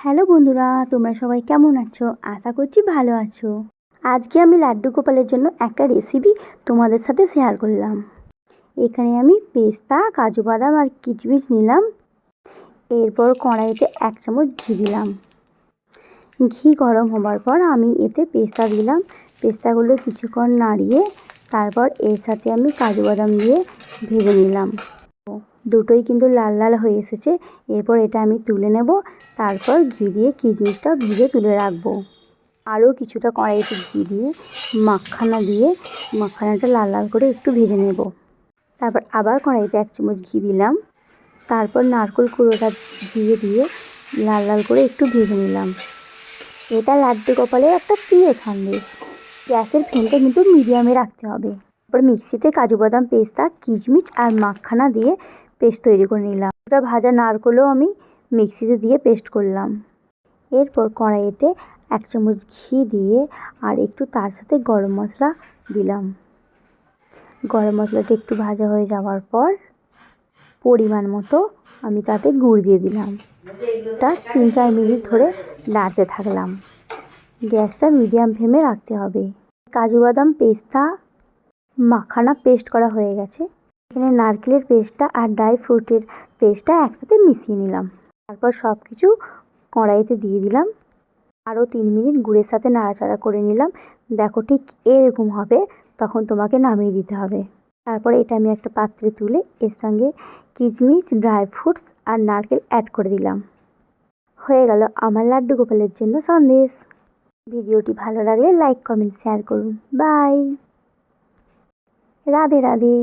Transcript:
Hello বন্ধুরা, তোমরা সবাই কেমন আছো? আশা করছি ভালো আছো। আজকে আমি লাড্ডু গোপালের জন্য একটা রেসিপি তোমাদের সাথে শেয়ার করলাম। এখানে আমি পেস্তা, কাজু বাদাম আর কিচমিচ নিলাম। এরপর কড়াইতে 1 চামচ ঘি দিলাম। ঘি গরম হবার পর আমি এতে পেস্তা দিলাম। পেস্তাগুলো কিছুক্ষণ নাড়িয়ে তারপর এর সাথে আমি কাজু বাদাম দিয়ে ভেজে নিলাম। দুটোই কিন্তু লাল লাল হয়ে এসেছে। এরপর এটা আমি তুলে নেব। তারপর ঘি দিয়ে কিচমিচটা ভেজে তুলে রাখবো। আরও কিছুটা কড়াইতে ঘি দিয়ে মাখানাটা লাল লাল করে একটু ভেজে নেব। তারপর আবার কড়াইতে 1 চামচ ঘি দিলাম। তারপর নারকেল কুড়োটা দিয়ে লাল লাল করে একটু ভেজে নিলাম। এটা লাড্ডু গোপালের একটা প্রিয় সন্দেশ। গ্যাসের ফ্লেমটা কিন্তু মিডিয়ামে রাখতে হবে। তারপর মিক্সিতে কাজু বাদাম, পেস্তা, কিচমিচ আর মাখানা দিয়ে পেস্ট তৈরি করে নিলাম। ওটা ভাজা নারকেলও আমি মিক্সিতে দিয়ে পেস্ট করলাম। এরপর কড়াইতে 1 চামচ ঘি দিয়ে আর একটু তার সাথে গরম মশলা দিলাম। গরম মশলাটা একটু ভাজা হয়ে যাওয়ার পর পরিমাণ মতো আমি তাতে গুড় দিয়ে দিলাম। এটা 3-4 মিনিট ধরে নাড়তে থাকলাম। গ্যাসটা মিডিয়াম ফ্লেমে রাখতে হবে। কাজু বাদাম, পেস্তা, মাখানা পেস্ট করা হয়ে গেছে। এখানে নারকেলের পেস্টটা আর ড্রাই ফ্রুটের পেস্টটা একসাথে মিশিয়ে নিলাম। তারপর সব কিছু কড়াইতে দিয়ে দিলাম। আরও 3 মিনিট গুড়ের সাথে নাড়াচাড়া করে নিলাম। দেখো ঠিক এরকম হবে, তখন তোমাকে নামিয়ে দিতে হবে। তারপরে এটা আমি একটা পাত্রে তুলে এর সঙ্গে কিচমিচ, ড্রাই ফ্রুটস আর নারকেল অ্যাড করে দিলাম। হয়ে গেল আমার লাড্ডু গোপালের জন্য সন্দেশ। ভিডিওটি ভালো লাগলে লাইক, কমেন্ট, শেয়ার করুন। বাই। রাধে রাধে।